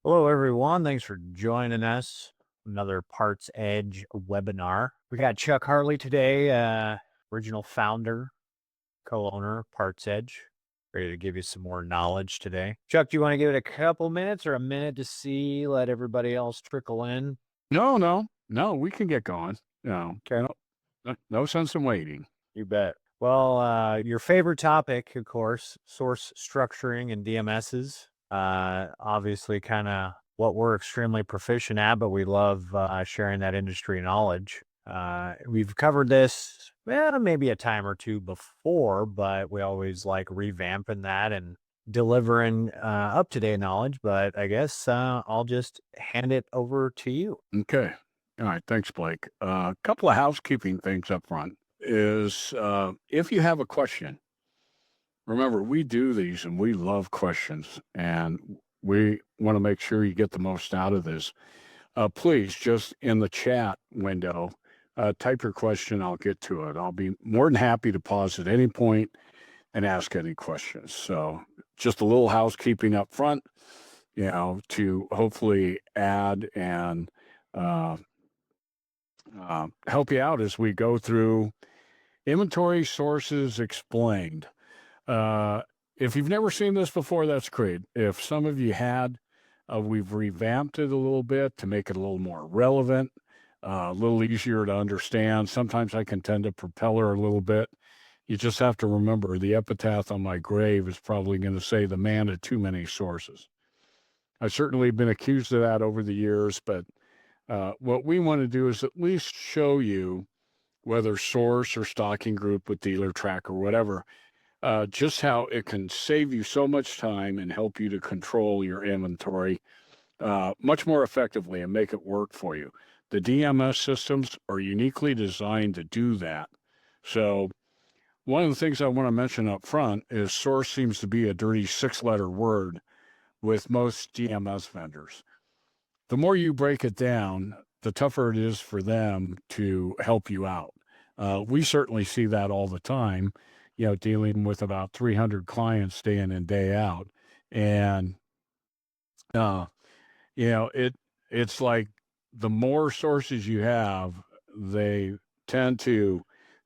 Hello, everyone. Thanks for joining us. Another Parts Edge webinar. We got Chuck Hartley today, original founder, co-owner, Parts Edge. Ready to give you some more knowledge today. Chuck, do you want to give it a couple minutes or a minute to see, let everybody else trickle in? No, we can get going. Okay, No sense in waiting. you bet. Well, your favorite topic, of course, source structuring and DMSs. Obviously, kind of what we're extremely proficient at, but we love sharing that industry knowledge. We've covered this, well, maybe a time or two before, but we always like revamping that and delivering up to date knowledge. But I guess I'll just hand it over to you. Okay. All right. Thanks, Blake. A couple of housekeeping things up front is if you have a question, remember, we do these and we love questions and we want to make sure you get the most out of this. Please, just in the chat window, type your question. I'll get to it. I'll be more than happy to pause at any point and ask any questions. So, just a little housekeeping up front, to hopefully add and uh, help you out as we go through inventory sources explained. Uh, if you've never seen this before, that's great. If some of you had, we've revamped it a little bit to make it a little more relevant, a little easier to understand. Sometimes I can tend to propeller a little bit. You just have to remember the epitaph on my grave is probably going to say the man of too many sources. I've certainly been accused of that over the years, but what we want to do is at least show you, whether source or stocking group with dealer track or whatever, just how it can save you so much time and help you to control your inventory much more effectively and make it work for you. The DMS systems are uniquely designed to do that. So one of the things I want to mention up front is source seems to be a dirty 6-letter word with most DMS vendors. The more you break it down, the tougher it is for them to help you out. We certainly see that all the time, dealing with about 300 clients day in and day out. And, uh, it's like the more sources you have, they tend to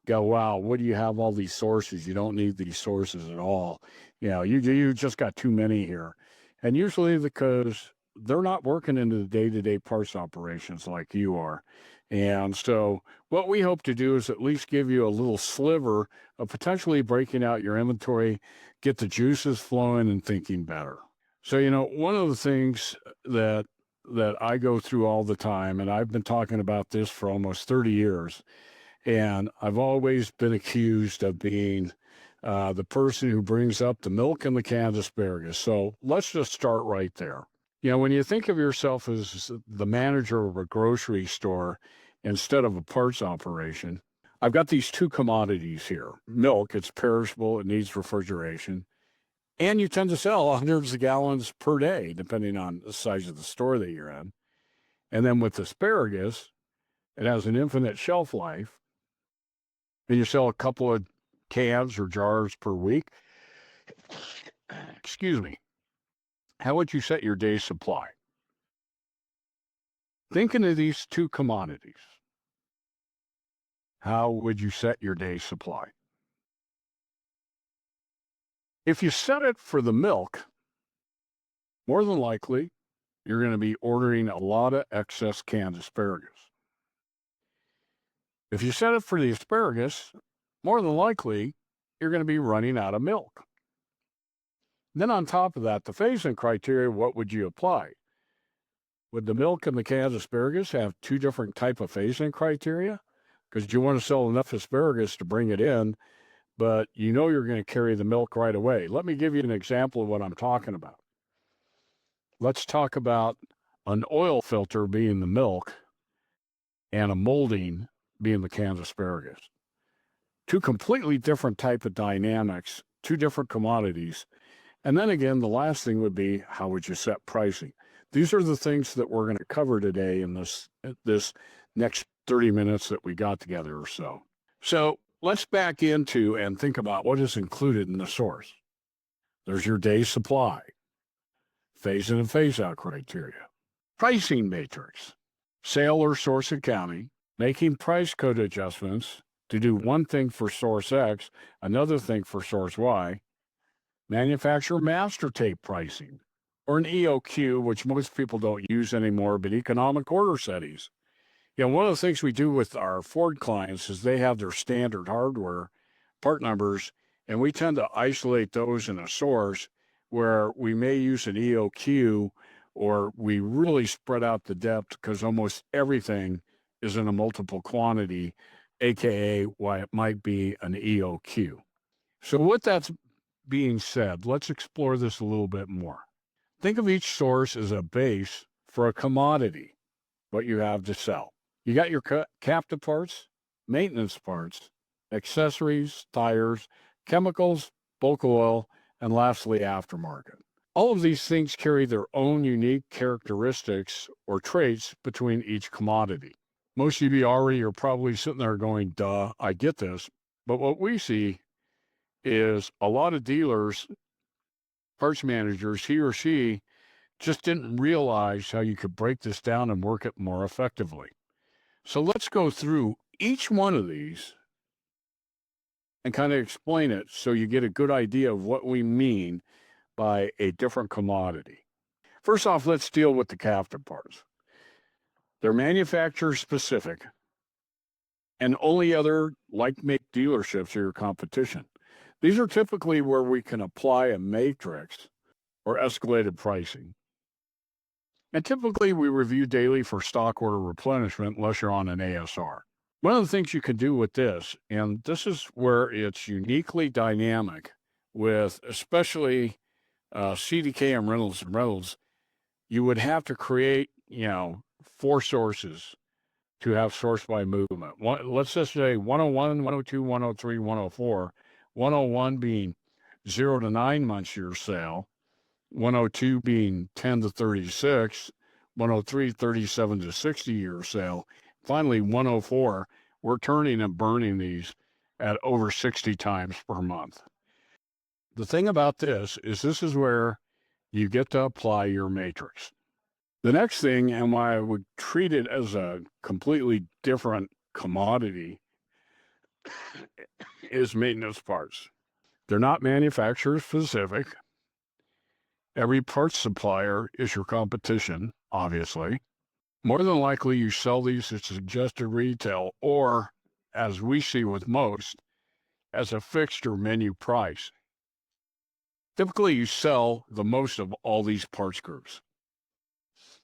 go, wow, what do you have all these sources? You don't need these sources at all. You just got too many here. And usually because they're not working into the day-to-day parts operations like you are. And so what we hope to do is at least give you a little sliver of potentially breaking out your inventory, get the juices flowing and thinking better. So, one of the things that I go through all the time, and I've been talking about this for almost 30 years, and I've always been accused of being the person who brings up the milk and the canned asparagus. So let's just start right there. When you think of yourself as the manager of a grocery store instead of a parts operation, I've got these two commodities here. Milk, it's perishable, it needs refrigeration. And you tend to sell hundreds of gallons per day, depending on the size of the store that you're in. And then with asparagus, it has an infinite shelf life, and you sell a couple of cans or jars per week. Excuse me. How would you set your day's supply? Thinking of these two commodities, how would you set your day's supply? If you set it for the milk, more than likely, you're going to be ordering a lot of excess canned asparagus. If you set it for the asparagus, more than likely, you're going to be running out of milk. Then on top of that, the phase-in criteria, what would you apply? Would the milk and the canned asparagus have two different type of phase-in criteria? Because you want to sell enough asparagus to bring it in, but you're going to carry the milk right away. Let me give you an example of what I'm talking about. Let's talk about an oil filter being the milk and a molding being the canned asparagus. Two completely different type of dynamics, two different commodities. And then again, the last thing would be, how would you set pricing? These are the things that we're going to cover today in this next 30 minutes that we got together or so. So let's back into and think about what is included in the source. There's your day's supply. phase-in and phase-out criteria, pricing matrix, sale or source accounting, making price code adjustments to do one thing for source X, another thing for source Y, manufacturer master tape pricing, or an EOQ, which most people don't use anymore, but economic order settings. One of the things we do with our Ford clients is they have their standard hardware part numbers, and we tend to isolate those in a source where we may use an EOQ, or we really spread out the depth because almost everything is in a multiple quantity, aka why it might be an EOQ. So with that being said, let's explore this a little bit more. Think of each source as a base for a commodity, what you have to sell. You got your captive parts, maintenance parts, accessories, tires, chemicals, bulk oil, and lastly, aftermarket. All of these things carry their own unique characteristics or traits between each commodity. Most of you already are probably sitting there going, duh, I get this. But what we see is a lot of dealers, parts managers, he or she just didn't realize how you could break this down and work it more effectively. So let's go through each one of these and kind of explain it so you get a good idea of what we mean by a different commodity. First off, let's deal with the captive parts. They're manufacturer specific, and only other like-make dealerships are your competition. These are typically where we can apply a matrix or escalated pricing. And typically we review daily for stock order replenishment unless you're on an ASR. One of the things you can do with this, and this is where it's uniquely dynamic with especially CDK and Reynolds, you would have to create, 4 sources to have source by movement. Let's just say 101, 102, 103, 104. 101 being 0 to 9 months your sale, 102 being 10 to 36, 103, 37 to 60 year sale. Finally, 104, we're turning and burning these at over 60 times per month. The thing about this is where you get to apply your matrix. The next thing, and why I would treat it as a completely different commodity, is maintenance parts. They're not manufacturer specific. Every parts supplier is your competition, obviously. More than likely, you sell these at suggested retail or, as we see with most, as a fixed or menu price. Typically, you sell the most of all these parts groups.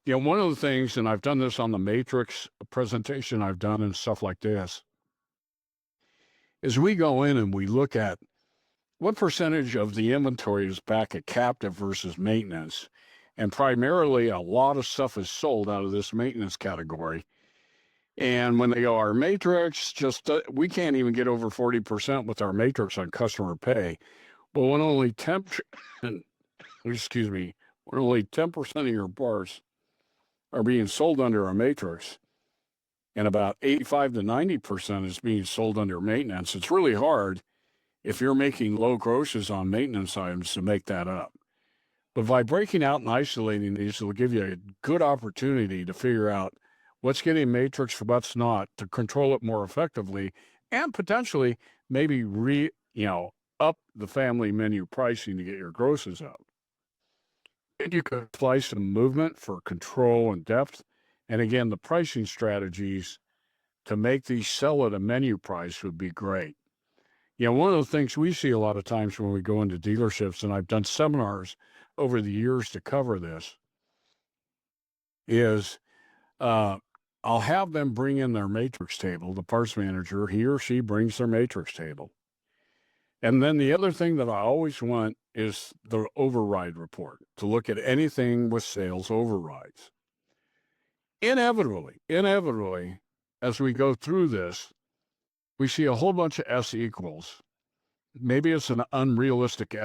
One of the things, and I've done this on the matrix presentation I've done and stuff like this, is we go in and we look at what percentage of the inventory is back at captive versus maintenance. And primarily, a lot of stuff is sold out of this maintenance category. And when they go, our matrix, we can't even get over 40% with our matrix on customer pay. But when only 10% of your parts are being sold under a matrix, and about 85 to 90% is being sold under maintenance, it's really hard if you're making low grosses on maintenance items to make that up. But by breaking out and isolating these, it'll give you a good opportunity to figure out what's getting matrix from what's not, to control it more effectively, and potentially maybe up the family menu pricing to get your grosses up. And you could apply some movement for control and depth. And again, the pricing strategies to make these sell at a menu price would be great. One of the things we see a lot of times when we go into dealerships, and I've done seminars over the years to cover this, is I'll have them bring in their matrix table. The parts manager, he or she brings their matrix table. And then the other thing that I always want is the override report, to look at anything with sales overrides. Inevitably, as we go through this, we see a whole bunch of S equals. Maybe it's an unrealistic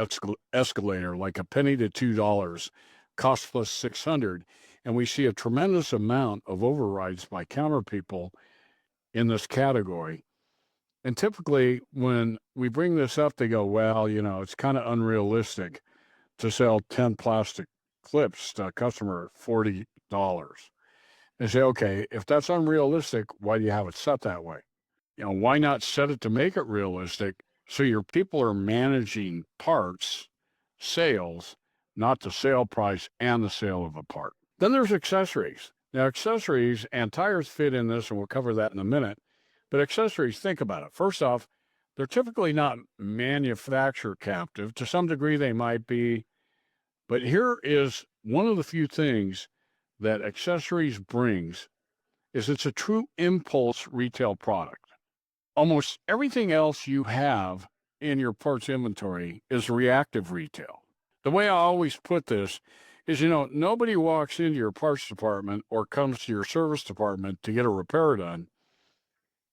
escalator, like a penny to $2, cost plus 600, and we see a tremendous amount of overrides by counter people in this category. And typically, when we bring this up, they go, well, it's kind of unrealistic to sell 10 plastic clips to a customer at $40. And say, okay, if that's unrealistic, why do you have it set that way? Why not set it to make it realistic so your people are managing parts, sales, not the sale price and the sale of a part. Then there's accessories. Now, accessories and tires fit in this, and we'll cover that in a minute. But accessories, think about it. First off, they're typically not manufacturer captive. To some degree, they might be. But here is one of the few things that accessories brings is it's a true impulse retail product. Almost everything else you have in your parts inventory is reactive retail. The way I always put this is, nobody walks into your parts department or comes to your service department to get a repair done,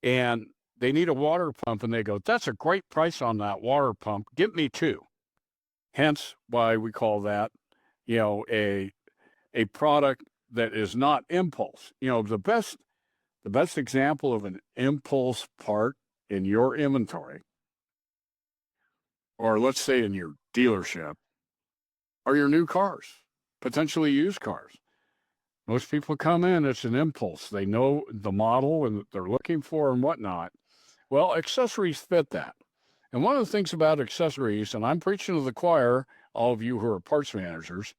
and they need a water pump, and they go, that's a great price on that water pump. Get me two. Hence why we call that, a product that is not impulse. The best example of an impulse part in your inventory, or let's say in your dealership, are your new cars, potentially used cars. Most people come in, it's an impulse. They know the model and they're looking for and whatnot. Well, accessories fit that. And one of the things about accessories, and I'm preaching to the choir, all of you who are parts managers,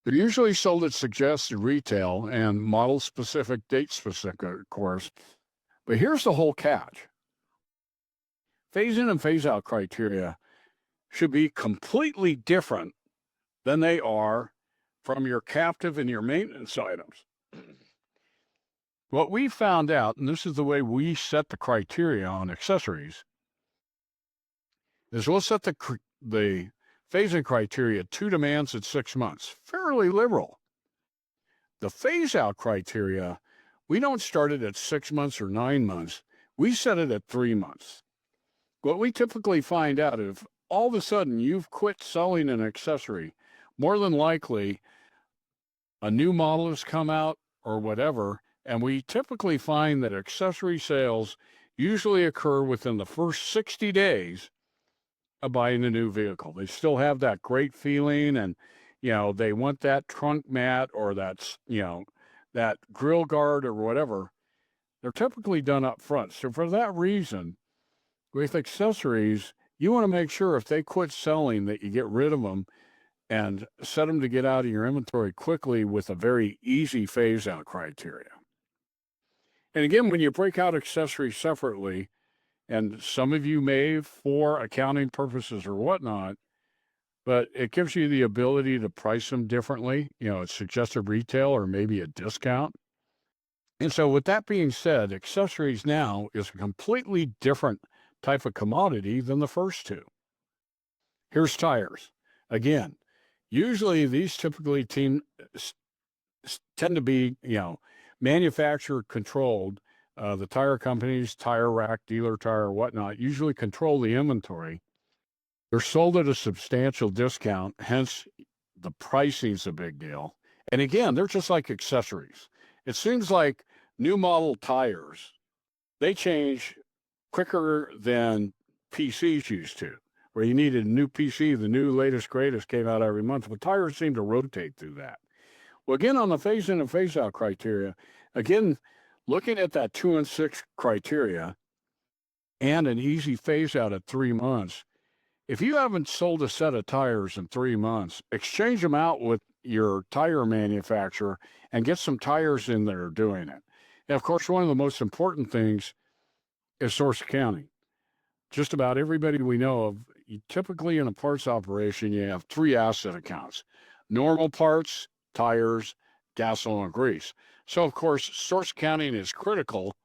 they're usually sold at suggested retail and model-specific, date-specific, of course. But here's the whole catch. Phase-in and phase-out criteria should be completely different than they are from your captive and your maintenance items. What we found out, and this is the way we set the criteria on accessories, is we'll set the phase-in criteria 2 demands at 6 months, fairly liberal. The phase-out criteria, we don't start it at 6 months or 9 months. We set it at 3 months. What we typically find out, if all of a sudden you've quit selling an accessory, more than likely a new model has come out or whatever, and we typically find that accessory sales usually occur within the first 60 days of buying a new vehicle. They still have that great feeling, and they want that trunk mat or that grill guard or whatever. They're typically done up front. So for that reason, with accessories, you want to make sure if they quit selling that you get rid of them and set them to get out of your inventory quickly with a very easy phase-out criteria. And again, when you break out accessories separately, and some of you may for accounting purposes or whatnot, but it gives you the ability to price them differently. It's suggested retail or maybe a discount. And so with that being said, accessories now is a completely different type of commodity than the first two. Here's tires. Again, usually these typically tend to be, manufacturer controlled. The tire companies, Tire Rack, Dealer Tire, whatnot, usually control the inventory. They're sold at a substantial discount, hence the pricing's a big deal. And again, they're just like accessories. It seems like new model tires, they change quicker than PCs used to, where you needed a new PC, the new latest, greatest came out every month. But tires seem to rotate through that. Well, again, on the phase-in and phase-out criteria, again, looking at that 2 and 6 criteria and an easy phase-out at 3 months, if you haven't sold a set of tires in 3 months, exchange them out with your tire manufacturer and get some tires in there doing it. And of course, one of the most important things is source accounting. Just about everybody we know of, typically in a parts operation, you have 3 asset accounts: normal parts, tires, gas, oil, and grease. So, of course, source accounting is critical,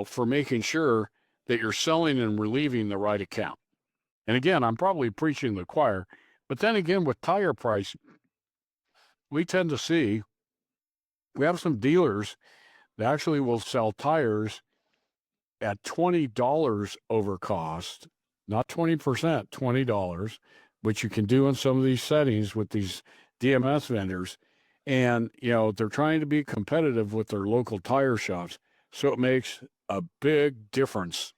for making sure that you're selling and relieving the right account. And again, I'm probably preaching to the choir, but then again, with tire price, we tend to see, we have some dealers that actually will sell tires at $20 over cost, not 20%, $20, which you can do in some of these settings with these DMS vendors. And, they're trying to be competitive with their local tire shops. So it makes a big difference,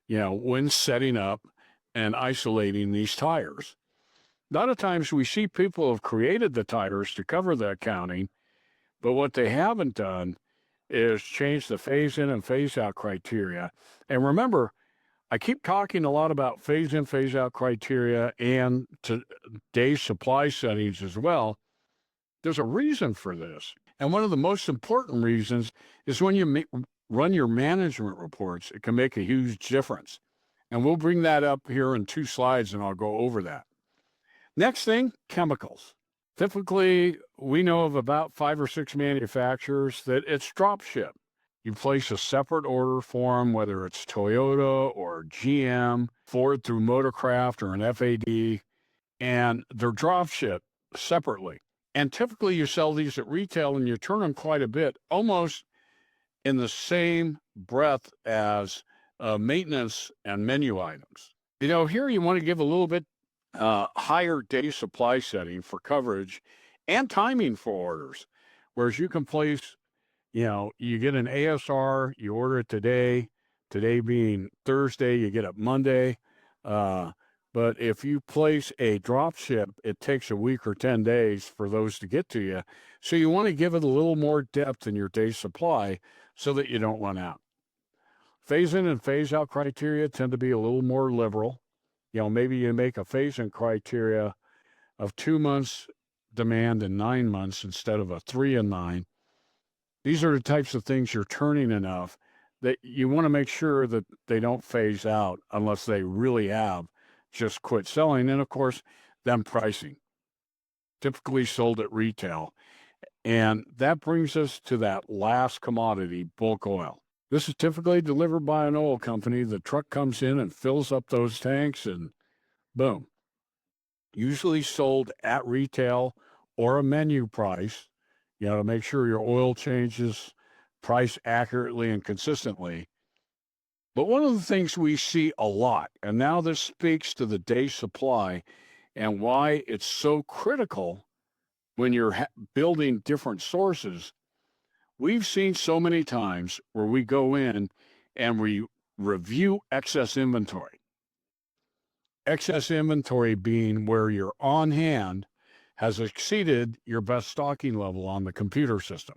when setting up and isolating these tires. A lot of times we see people have created the titles to cover the accounting, but what they haven't done is change the phase in and phase out criteria. And remember, I keep talking a lot about phase in, phase out criteria and day supply settings as well. There's a reason for this. And one of the most important reasons is when you run your management reports, it can make a huge difference. And we'll bring that up here in 2 slides and I'll go over that. Next thing, chemicals. Typically, we know of about 5 or 6 manufacturers that it's drop ship. You place a separate order for them, whether it's Toyota or GM, Ford through Motorcraft or an FAD, and they're drop ship separately. And typically you sell these at retail and you turn them quite a bit, almost in the same breath as maintenance and menu items. Here you want to give a little bit higher day supply setting for coverage and timing for orders. Whereas you can place, you get an ASR, you order it today being Thursday, you get it Monday. But if you place a drop ship, it takes a week or 10 days for those to get to you. So you want to give it a little more depth in your day supply so that you don't run out. Phase in and phase out criteria tend to be a little more liberal. Maybe you make a phase in criteria of 2 months demand and 9 months instead of a 3 and 9. These are the types of things you're turning enough that you want to make sure that they don't phase out unless they really have just quit selling. And of course, then pricing, typically sold at retail. And that brings us to that last commodity, bulk oil. This is typically delivered by an oil company. The truck comes in and fills up those tanks and boom. Usually sold at retail or a menu price, to make sure your oil changes price accurately and consistently. But one of the things we see a lot, and now this speaks to the day supply and why it's so critical when you're building different sources, we've seen so many times where we go in and we review excess inventory. Excess inventory being where your on hand has exceeded your best stocking level on the computer system.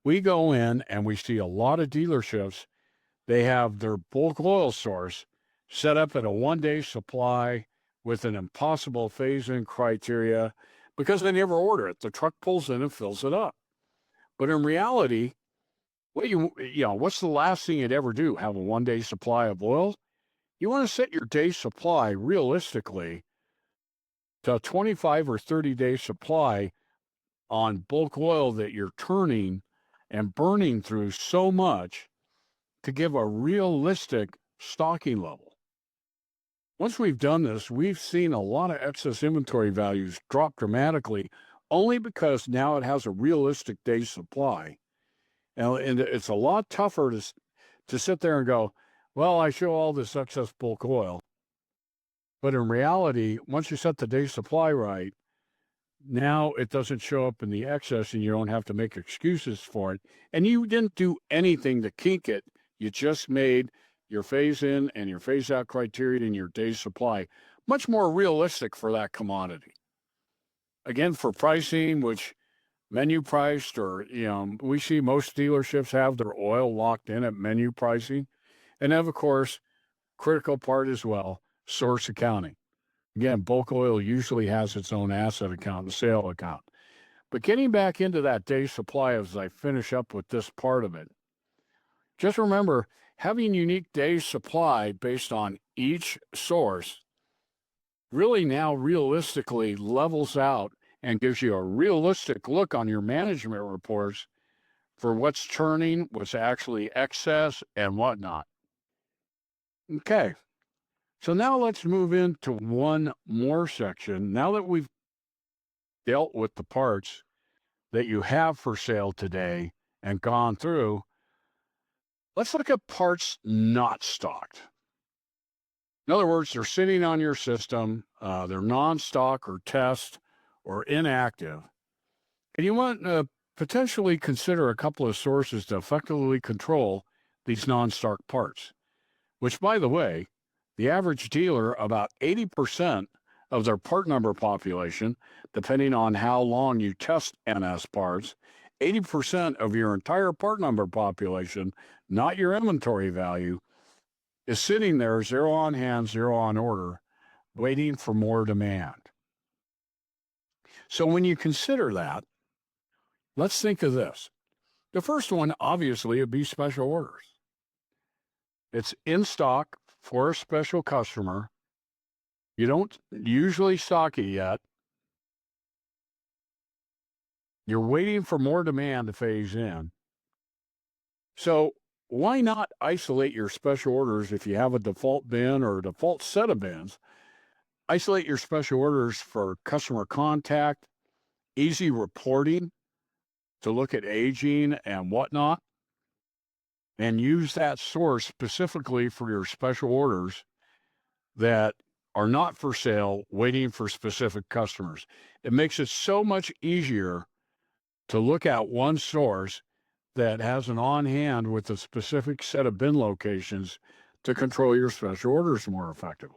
We go in and we see a lot of dealerships, they have their bulk oil source set up at a 1-day supply with an impossible phase-in criteria because they never order it. The truck pulls in and fills it up. But in reality, what's the last thing you'd ever do? Have a 1-day supply of oil? You want to set your day supply realistically to a 25 or 30-day supply on bulk oil that you're turning and burning through so much to give a realistic stocking level. Once we've done this, we've seen a lot of excess inventory values drop dramatically only because now it has a realistic day supply. And it's a lot tougher to sit there and go, well, I show all this excess bulk oil. But in reality, once you set the day supply right, now it doesn't show up in the excess and you don't have to make excuses for it. And you didn't do anything to kink it. You just made your phase in and your phase out criteria in your day supply much more realistic for that commodity. Again, for pricing, which menu priced or, we see most dealerships have their oil locked in at menu pricing. And then, of course, critical part as well, source accounting. Again, bulk oil usually has its own asset account and sale account. But getting back into that day supply as I finish up with this part of it, just remember, having unique day supply based on each source really now realistically levels out and gives you a realistic look on your management reports for what's churning, what's actually excess, and whatnot. Okay. So now let's move into one more section. Now that we've dealt with the parts that you have for sale today and gone through, let's look at parts not stocked. In other words, they're sitting on your system, they're non-stock or test or inactive. And you want to potentially consider a couple of sources to effectively control these non-stock parts, which, by the way, The average dealer, about 80% of their part number population, depending on how long you test NS parts, 80% of your entire part number population, not your inventory value, is sitting there, zero on hand, zero on order, waiting for more demand. So when you consider that, let's think of this. The first one, obviously, would be special orders. It's in stock for a special customer. You don't usually stock it yet. You're waiting for more demand to phase in. So why not isolate your special orders if you have a default bin or a default set of bins? Isolate your special orders for customer contact, easy reporting to look at aging and whatnot, and use that source specifically for your special orders that are not for sale, waiting for specific customers. It makes it so much easier to look at one source that has an on hand with a specific set of bin locations to control your special orders more effectively.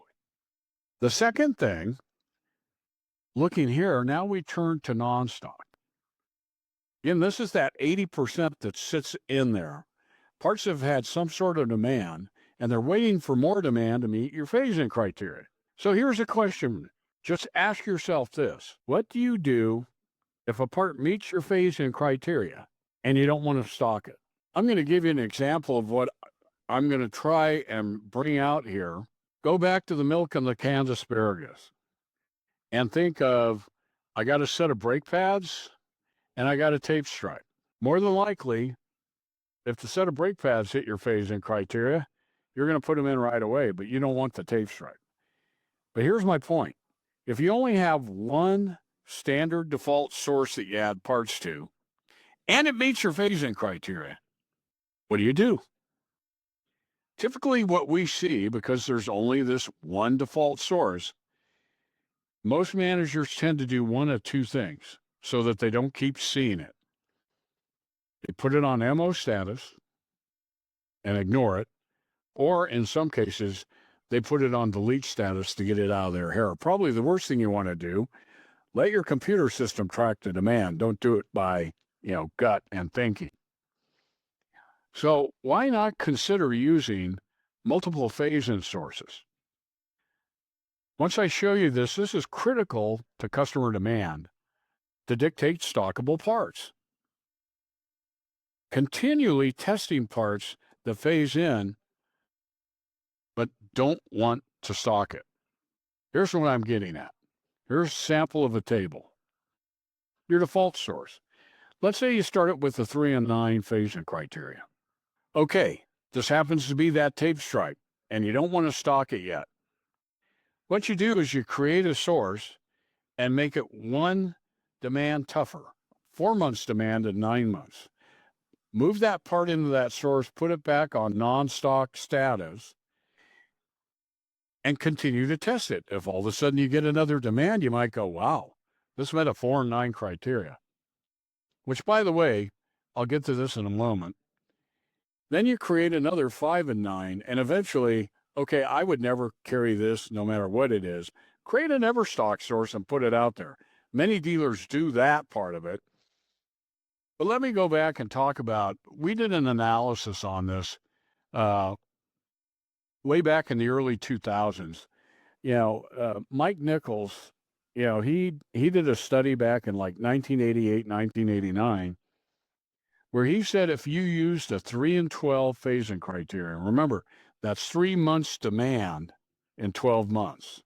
The second thing, looking here, now we turn to non-stock. Again, this is that 80% that sits in there. Parts have had some sort of demand, and they're waiting for more demand to meet your phasing criteria. So here's a question. Just ask yourself this. What do you do if a part meets your phasing criteria and you don't want to stock it? I'm going to give you an example of what I'm going to try and bring out here. Go back to the milk and the canned asparagus and think of, I got a set of brake pads and I got a tape stripe. More than likely, if the set of brake pads hit your phasing criteria, you're going to put them in right away, but you don't want the tape stripe. But here's my point. If you only have one standard default source that you add parts to, and it meets your phasing criteria, what do? Typically what we see, because there's only this one default source, most managers tend to do one of two things so that they don't keep seeing it. They put it on MO status and ignore it, or in some cases, they put it on delete status to get it out of their hair. Probably the worst thing you want to do, let your computer system track the demand. Don't do it by, gut and thinking. So why not consider using multiple phase-in sources? Once I show you this is critical to customer demand to dictate stockable parts. Continually testing parts that phase in, but don't want to stock it. Here's what I'm getting at. Here's a sample of a table. Your default source. Let's say you start it with the 3 and 9 phasing criteria. Okay, this happens to be that tape stripe, and you don't want to stock it yet. What you do is you create a source and make it one demand tougher, 4 months demand and 9 months. Move that part into that source, put it back on non-stock status, and continue to test it. If all of a sudden you get another demand, you might go, wow, this met a 4 and 9 criteria. Which, by the way, I'll get to this in a moment. Then you create another 5 and 9, and eventually, okay, I would never carry this no matter what it is. Create a never stock source and put it out there. Many dealers do that part of it. But let me go back and talk about, we did an analysis on this way back in the early 2000s. Mike Nichols, he did a study back in like 1988, 1989, where he said if you used a 3 and 12 phasing criteria, remember, that's 3 months demand in 12 months,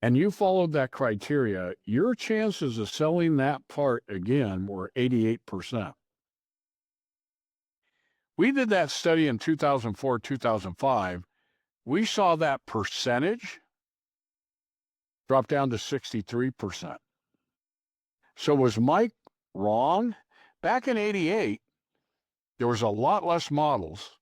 and you followed that criteria, your chances of selling that part again were 88%. We did that study in 2004, 2005. We saw that percentage drop down to 63%. So was Mike wrong? Back in 88, there was a lot less models.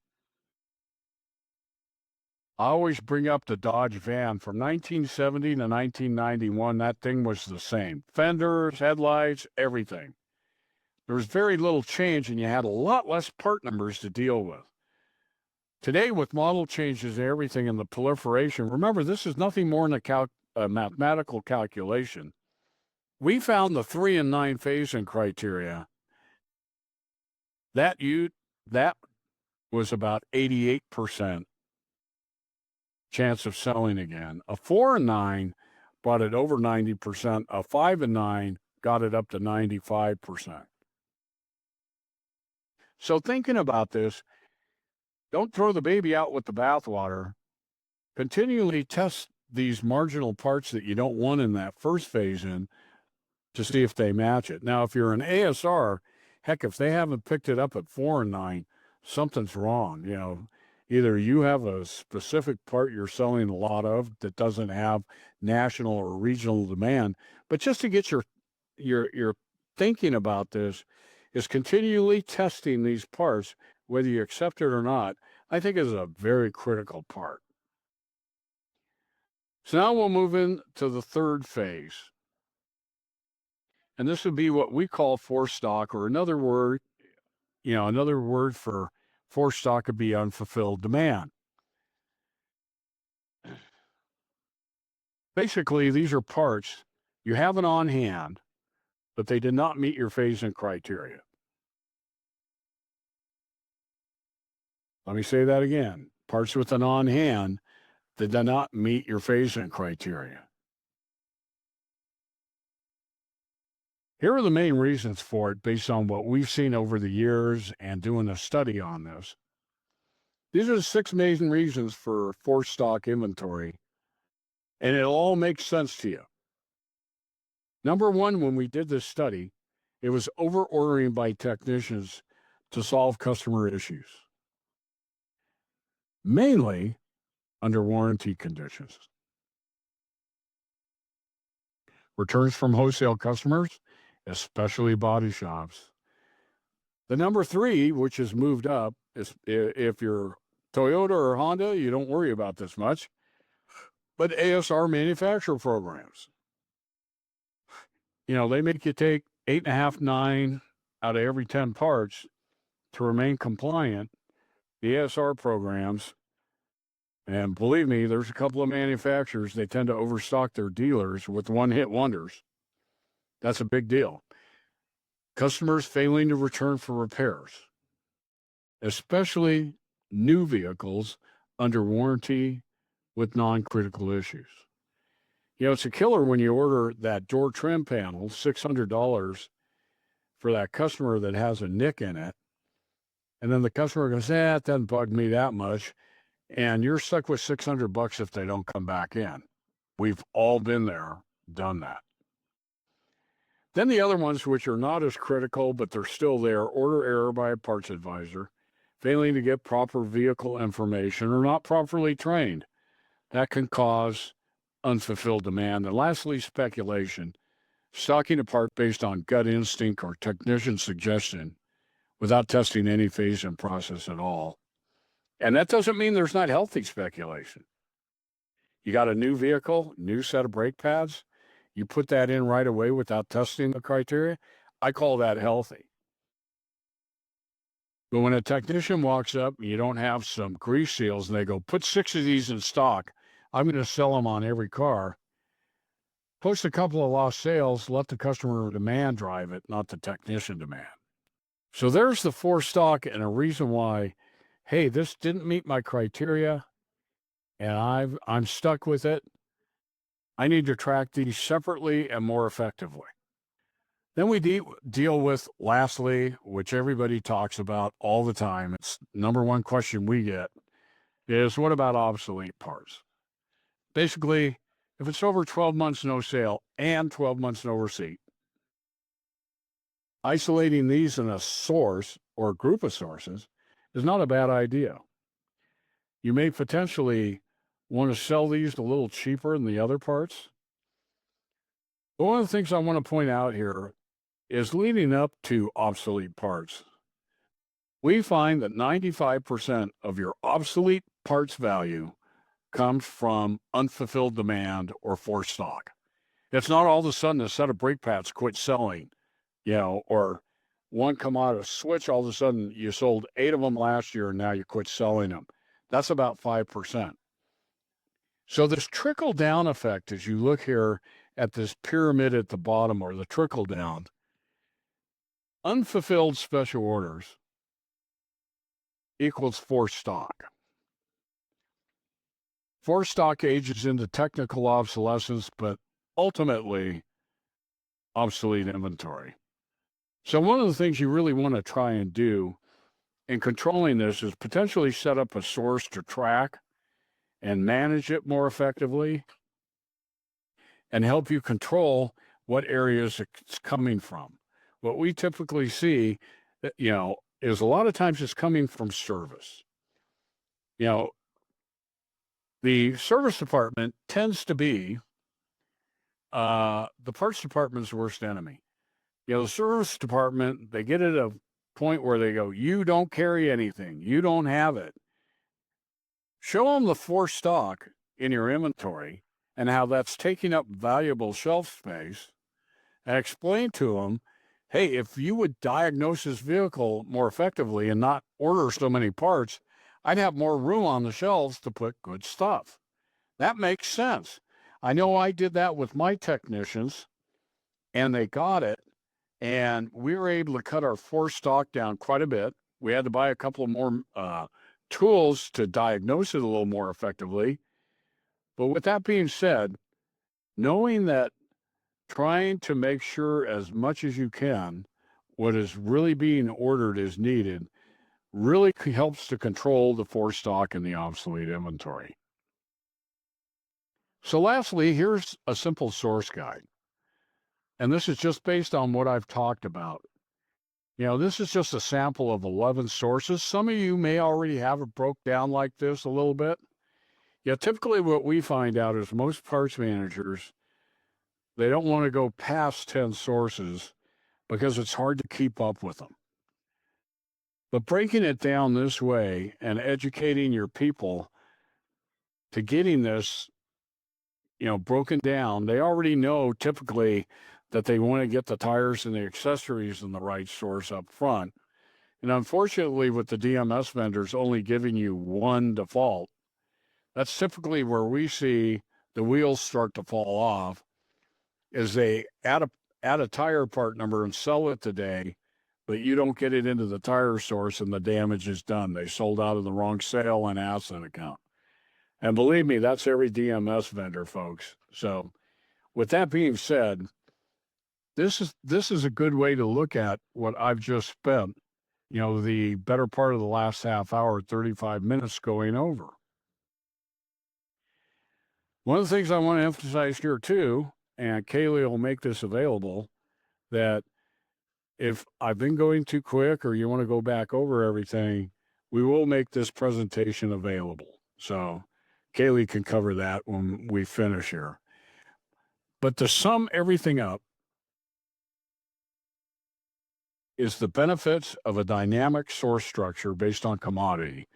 I always bring up the Dodge van from 1970 to 1991. That thing was the same. Fenders, headlights, everything. There was very little change, and you had a lot less part numbers to deal with. Today, with model changes and everything and the proliferation, remember, this is nothing more than a mathematical calculation. We found the 3 and 9 phase-in criteria. That was about 88% chance of selling again. A 4 and 9 brought it over 90%. A 5 and 9 got it up to 95%. So thinking about this, don't throw the baby out with the bathwater. Continually test these marginal parts that you don't want in that first phase-in to see if they match it. Now, if you're an ASR, heck, if they haven't picked it up at 4 and 9, something's wrong. Either you have a specific part you're selling a lot of that doesn't have national or regional demand. But just to get your thinking about this is continually testing these parts, whether you accept it or not, I think is a very critical part. So now we'll move into the third phase. And this would be what we call forced stock, or another word for forced stock could be unfulfilled demand. Basically, these are parts you have it on hand, but they did not meet your phase-in criteria. Let me say that again. Parts with an on hand that did not meet your phase-in criteria. Here are the main reasons for it based on what we've seen over the years and doing a study on this. These are the 6 main reasons for forced stock inventory, and it all makes sense to you. Number 1, when we did this study, it was over-ordering by technicians to solve customer issues, mainly under warranty conditions. Returns from wholesale customers, especially body shops. The number 3, which has moved up, is if you're Toyota or Honda, you don't worry about this much, but ASR manufacturer programs. They make you take 8.5, 9 out of every 10 parts to remain compliant. The ASR programs, and believe me, there's a couple of manufacturers, they tend to overstock their dealers with one-hit wonders. That's a big deal. Customers failing to return for repairs, especially new vehicles under warranty with non-critical issues. It's a killer when you order that door trim panel, $600 for that customer that has a nick in it. And then the customer goes, it doesn't bug me that much. And you're stuck with $600 if they don't come back in. We've all been there, done that. Then the other ones, which are not as critical, but they're still there: order error by a parts advisor, failing to get proper vehicle information, or not properly trained. That can cause unfulfilled demand. And lastly, speculation, stocking a part based on gut instinct or technician suggestion without testing any phase-in process at all. And that doesn't mean there's not healthy speculation. You got a new vehicle, new set of brake pads, you put that in right away without testing the criteria. I call that healthy. But when a technician walks up and you don't have some grease seals and they go, put 6 of these in stock, I'm going to sell them on every car. Post a couple of lost sales, let the customer demand drive it, not the technician demand. So there's the forced stock and a reason why, hey, this didn't meet my criteria and I'm stuck with it. I need to track these separately and more effectively. Then we deal with, lastly, which everybody talks about all the time. It's number 1 question we get is, what about obsolete parts? Basically, if it's over 12 months no sale and 12 months no receipt, isolating these in a source or group of sources is not a bad idea. You may potentially want to sell these a little cheaper than the other parts. But one of the things I want to point out here is, leading up to obsolete parts, we find that 95% of your obsolete parts value comes from unfulfilled demand or forced stock. It's not all of a sudden a set of brake pads quit selling, or one come out of switch, all of a sudden you sold 8 of them last year and now you quit selling them. That's about 5%. So this trickle down effect, as you look here at this pyramid at the bottom, or the trickle down, unfulfilled special orders equals forced stock. Forced stock ages into technical obsolescence, but ultimately obsolete inventory. So one of the things you really want to try and do in controlling this is potentially set up a source to track and manage it more effectively and help you control what areas it's coming from. What we typically see, is a lot of times it's coming from service. The service department tends to be the parts department's worst enemy. The service department, they get at a point where they go, you don't carry anything, you don't have it. Show them the forced stock in your inventory and how that's taking up valuable shelf space, and explain to them, hey, if you would diagnose this vehicle more effectively and not order so many parts, I'd have more room on the shelves to put good stuff. That makes sense. I know I did that with my technicians, and they got it, and we were able to cut our forced stock down quite a bit. We had to buy a couple of more tools to diagnose it a little more effectively. But with that being said, knowing that trying to make sure as much as you can what is really being ordered is needed really helps to control the forced stock and the obsolete inventory. So lastly, here's a simple source guide. And this is just based on what I've talked about. This is just a sample of 11 sources. Some of you may already have it broke down like this a little bit. Typically what we find out is most parts managers, they don't want to go past 10 sources because it's hard to keep up with them. But breaking it down this way and educating your people to getting this, broken down, they already know typically that they want to get the tires and the accessories in the right source up front. And unfortunately, with the DMS vendors only giving you one default, that's typically where we see the wheels start to fall off, is they add a tire part number and sell it today, but you don't get it into the tire source and the damage is done. They sold out of the wrong sale and asset account. And believe me, that's every DMS vendor, folks. So with that being said, this is a good way to look at what I've just spent, the better part of the last half hour, 35 minutes going over. One of the things I want to emphasize here too, and Kaylee will make this available, that if I've been going too quick or you want to go back over everything, we will make this presentation available. So Kaylee can cover that when we finish here. But to sum everything up is the benefits of a dynamic source structure based on commodity.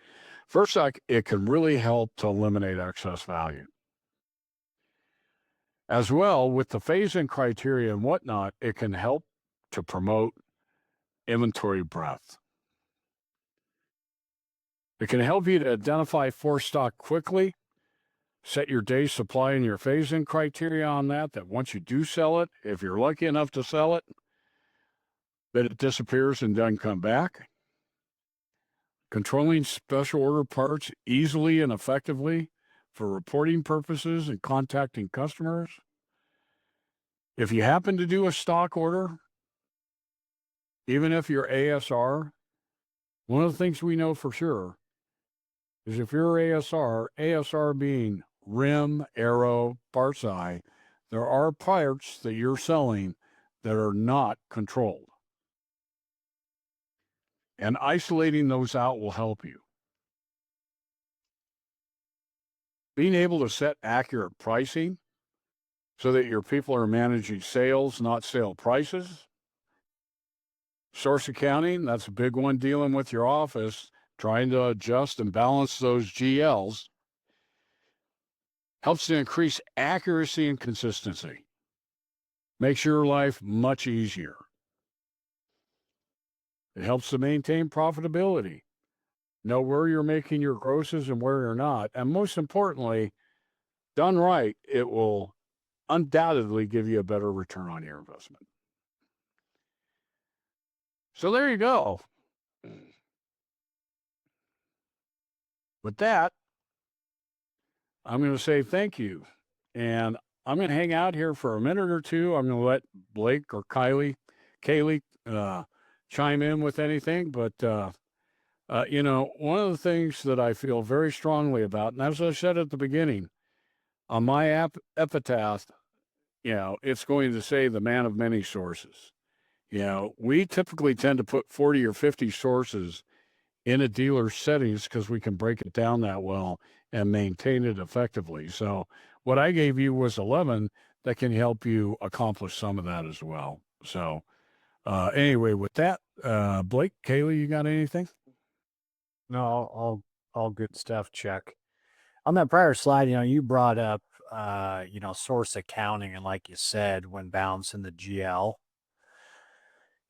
First, it can really help to eliminate excess value. As well, with the phase-in criteria and whatnot, it can help to promote inventory breadth. It can help you to identify forced stock quickly, set your day supply and your phase-in criteria on that once you do sell it, if you're lucky enough to sell it, that it disappears and doesn't come back. Controlling special order parts easily and effectively for reporting purposes and contacting customers. If you happen to do a stock order, even if you're ASR, one of the things we know for sure is if you're ASR being rim, arrow, PartsEdge, there are parts that you're selling that are not controlled. And isolating those out will help you. Being able to set accurate pricing so that your people are managing sales, not sale prices. Source accounting, that's a big one dealing with your office, trying to adjust and balance those GLs. Helps to increase accuracy and consistency. Makes your life much easier. It helps to maintain profitability. know where you're making your grosses and where you're not. And most importantly, done right, it will undoubtedly give you a better return on your investment. So there you go. With that, I'm going to say thank you. And I'm going to hang out here for a minute or two. I'm going to let Blake or Kaylee chime in with anything. But, one of the things that I feel very strongly about, and as I said at the beginning, on my epitaph, it's going to say the man of many sources. We typically tend to put 40 or 50 sources in a dealer's settings because we can break it down that well and maintain it effectively. So what I gave you was 11 that can help you accomplish some of that as well. So anyway, with that, Blake, Kaylee, you got anything? No, all good stuff, Chuck. On that prior slide, you brought up, source accounting, and like you said, when balancing the GL.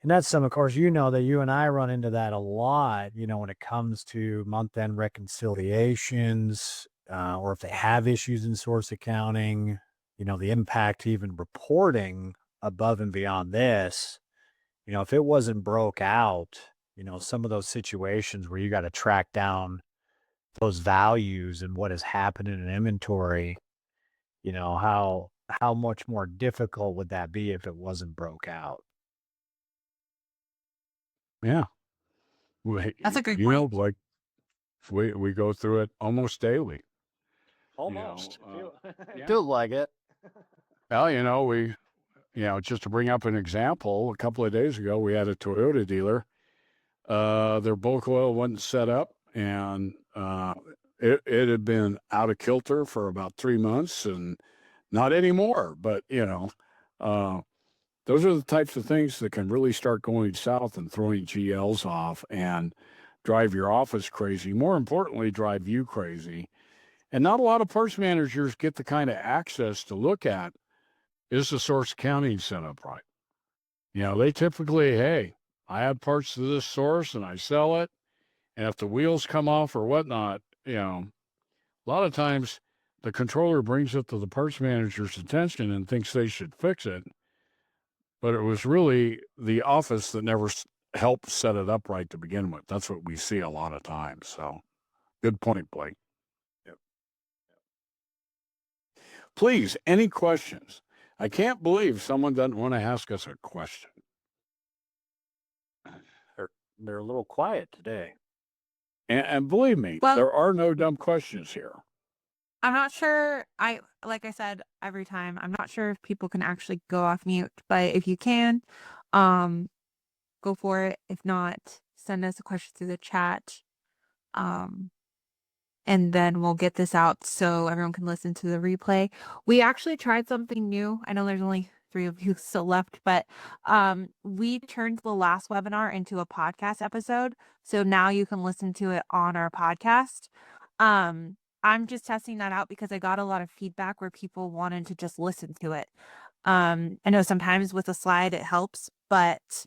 And that's of course, that you and I run into that a lot, when it comes to month-end reconciliations, or if they have issues in source accounting, the impact even reporting above and beyond this, if it wasn't broke out, some of those situations where you got to track down those values and what has happened in an inventory, how much more difficult would that be if it wasn't broke out? Yeah. That's a great point. Like we go through it almost daily. Almost. Yeah. Feel like it. Well, just to bring up an example, a couple of days ago, we had a Toyota dealer. Their bulk oil wasn't set up, and it had been out of kilter for about 3 months, and not anymore. But those are the types of things that can really start going south and throwing GLs off and drive your office crazy. More importantly, drive you crazy. And not a lot of parts managers get the kind of access to look at, is the source accounting set up right? They typically, hey, I have parts to this source and I sell it. And if the wheels come off or whatnot, a lot of times the controller brings it to the parts manager's attention and thinks they should fix it. But it was really the office that never helped set it up right to begin with. That's what we see a lot of times. So good point, Blake. Yep. Please, any questions? I can't believe someone doesn't want to ask us a question. They're a little quiet today. And believe me, Well- there are no dumb questions here. I'm not sure. Like I said every time, I'm not sure if people can actually go off mute, but if you can, go for it. If not, send us a question through the chat. And then we'll get this out so everyone can listen to the replay. We actually tried something new. I know there's only 3 of you still left, but we turned the last webinar into a podcast episode. So now you can listen to it on our podcast. I'm just testing that out because I got a lot of feedback where people wanted to just listen to it. I know sometimes with a slide it helps, but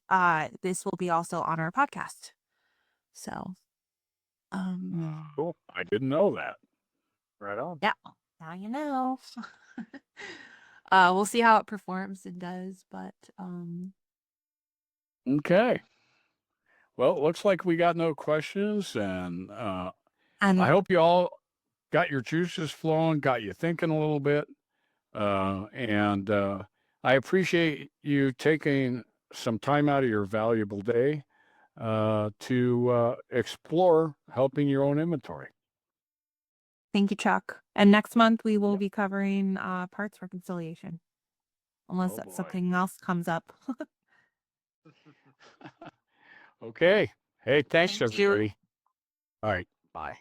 this will be also on our podcast. So Cool. I didn't know that. Right on. yeah, now you know. We'll see how it performs and does, but Okay. Well, it looks like we got no questions, and I and hope you all got your juices flowing, got you thinking a little bit, and I appreciate you taking some time out of your valuable day to explore helping your own inventory. thank you, Chuck. And next month we will be covering parts reconciliation, unless Oh, boy. something else comes up. Okay. Hey, thanks, Thank you. everybody. All right. Bye.